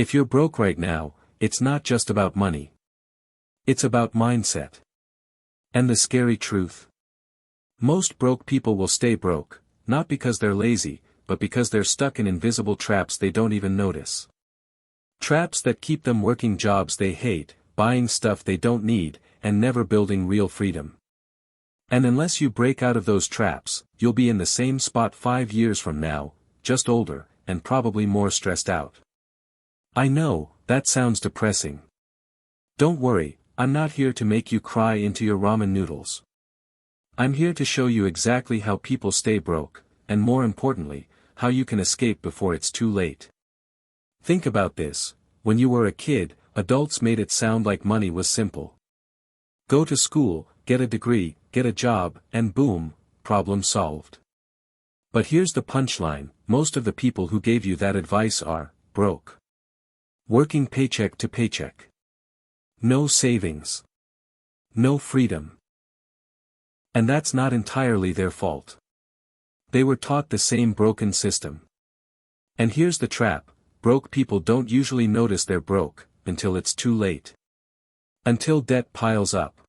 If you're broke right now, it's not just about money. It's about mindset. And the scary truth? Most broke people will stay broke, not because they're lazy, but because they're stuck in invisible traps they don't even notice. Traps that keep them working jobs they hate, buying stuff they don't need, and never building real freedom. And unless you break out of those traps, you'll be in the same spot 5 years from now, just older, and probably more stressed out. I know, that sounds depressing. Don't worry, I'm not here to make you cry into your ramen noodles. I'm here to show you exactly how people stay broke, and more importantly, how you can escape before it's too late. Think about this: when you were a kid, adults made it sound like money was simple. Go to school, get a degree, get a job, and boom, problem solved. But here's the punchline: most of the people who gave you that advice are broke. Working paycheck to paycheck. No savings. No freedom. And that's not entirely their fault. They were taught the same broken system. And here's the trap: broke people don't usually notice they're broke, until it's too late. Until debt piles up.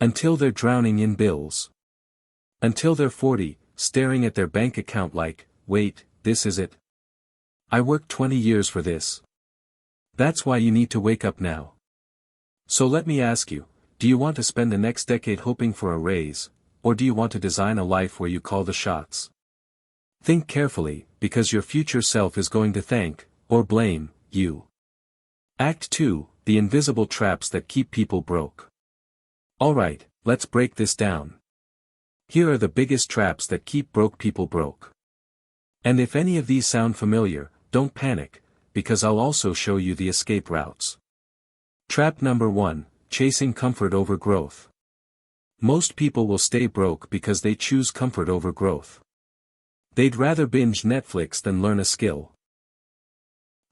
Until they're drowning in bills. Until they're 40, staring at their bank account like, wait, this is it? I worked 20 years for this. That's why you need to wake up now. So let me ask you, do you want to spend the next decade hoping for a raise, or do you want to design a life where you call the shots? Think carefully, because your future self is going to thank, or blame, you. Act 2, the invisible traps that keep people broke. Alright, let's break this down. Here are the biggest traps that keep broke people broke. And if any of these sound familiar, don't panic, because I'll also show you the escape routes. Trap number 1, chasing comfort over growth. Most people will stay broke because they choose comfort over growth. They'd rather binge Netflix than learn a skill.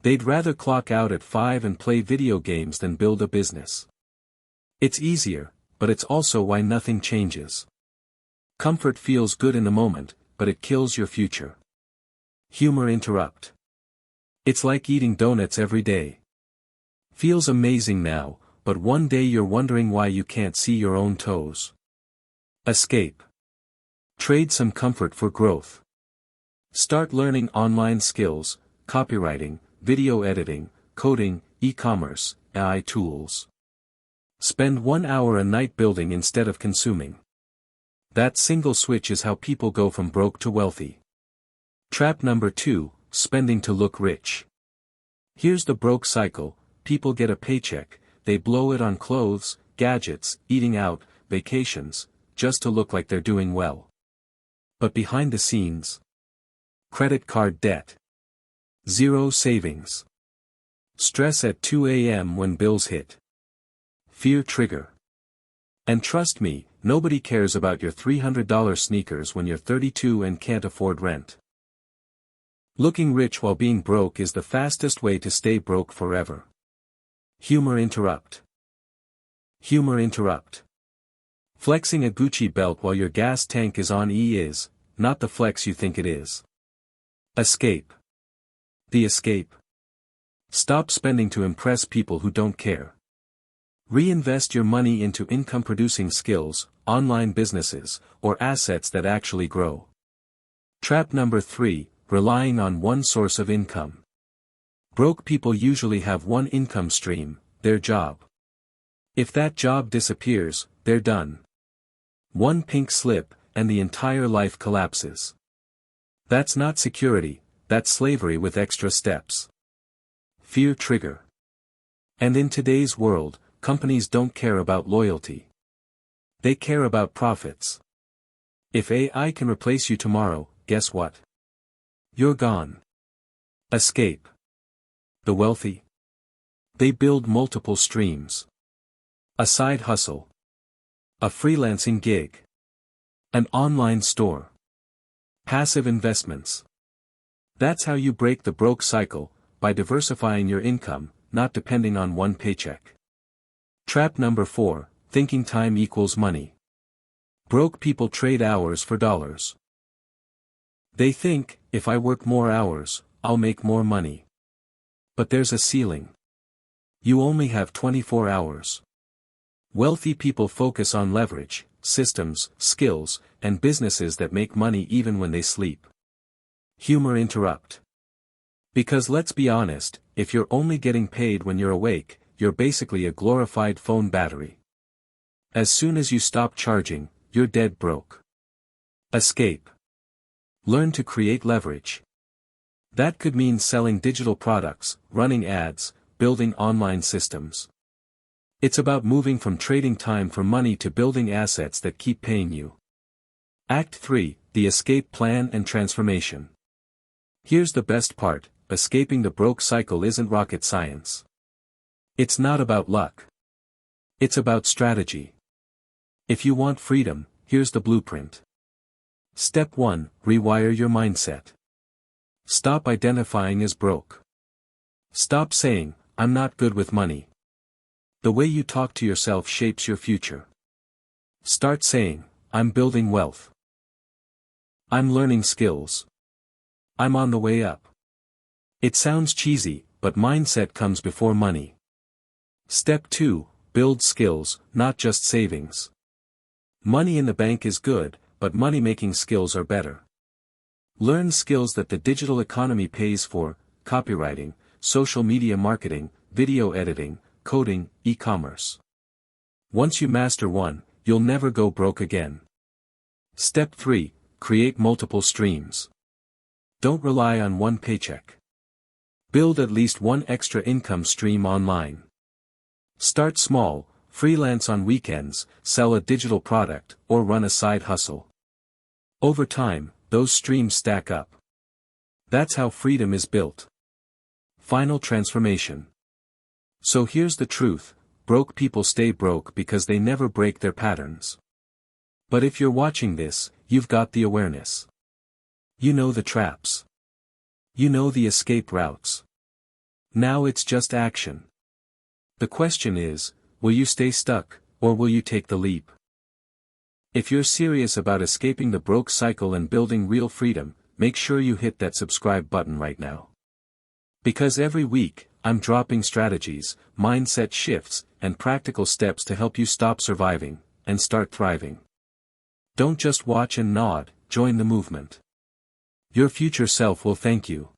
They'd rather clock out at 5 and play video games than build a business. It's easier, but it's also why nothing changes. Comfort feels good in the moment, but it kills your future. Humor interrupt. It's like eating donuts every day. Feels amazing now, but one day you're wondering why you can't see your own toes. Escape. Trade some comfort for growth. Start learning online skills, copywriting, video editing, coding, e-commerce, AI tools. Spend 1 hour a night building instead of consuming. That single switch is how people go from broke to wealthy. Trap number 2, spending to look rich. Here's the broke cycle: people get a paycheck, they blow it on clothes, gadgets, eating out, vacations, just to look like they're doing well. But behind the scenes, credit card debt. Zero savings. Stress at 2 a.m. when bills hit. Fear trigger. And trust me, nobody cares about your $300 sneakers when you're 32 and can't afford rent. Looking rich while being broke is the fastest way to stay broke forever. Humor interrupt. Humor interrupt. Flexing a Gucci belt while your gas tank is on E is not the flex you think it is. Escape. The escape. Stop spending to impress people who don't care. Reinvest your money into income-producing skills, online businesses, or assets that actually grow. Trap number 3, relying on one source of income. Broke people usually have one income stream, their job. If that job disappears, they're done. One pink slip, and the entire life collapses. That's not security, that's slavery with extra steps. Fear trigger. And in today's world, companies don't care about loyalty. They care about profits. If AI can replace you tomorrow, guess what? You're gone. Escape. The wealthy. They build multiple streams. A side hustle. A freelancing gig. An online store. Passive investments. That's how you break the broke cycle, by diversifying your income, not depending on one paycheck. Trap number 4, thinking time equals money. Broke people trade hours for dollars. They think, if I work more hours, I'll make more money. But there's a ceiling. You only have 24 hours. Wealthy people focus on leverage, systems, skills, and businesses that make money even when they sleep. Humor interrupt. Because let's be honest, if you're only getting paid when you're awake, you're basically a glorified phone battery. As soon as you stop charging, you're dead broke. Escape. Learn to create leverage. That could mean selling digital products, running ads, building online systems. It's about moving from trading time for money to building assets that keep paying you. Act 3, the escape plan and transformation. Here's the best part, escaping the broke cycle isn't rocket science. It's not about luck. It's about strategy. If you want freedom, here's the blueprint. Step 1, rewire your mindset. Stop identifying as broke. Stop saying, I'm not good with money. The way you talk to yourself shapes your future. Start saying, I'm building wealth. I'm learning skills. I'm on the way up. It sounds cheesy, but mindset comes before money. Step 2, build skills, not just savings. Money in the bank is good, but money-making skills are better. Learn skills that the digital economy pays for: copywriting, social media marketing, video editing, coding, e-commerce. Once you master one, you'll never go broke again. Step 3, create multiple streams. Don't rely on one paycheck. Build at least one extra income stream online. Start small, freelance on weekends, sell a digital product, or run a side hustle. Over time, those streams stack up. That's how freedom is built. Final transformation. So here's the truth: broke people stay broke because they never break their patterns. But if you're watching this, you've got the awareness. You know the traps. You know the escape routes. Now it's just action. The question is, will you stay stuck, or will you take the leap? If you're serious about escaping the broke cycle and building real freedom, make sure you hit that subscribe button right now. Because every week, I'm dropping strategies, mindset shifts, and practical steps to help you stop surviving and start thriving. Don't just watch and nod, join the movement. Your future self will thank you.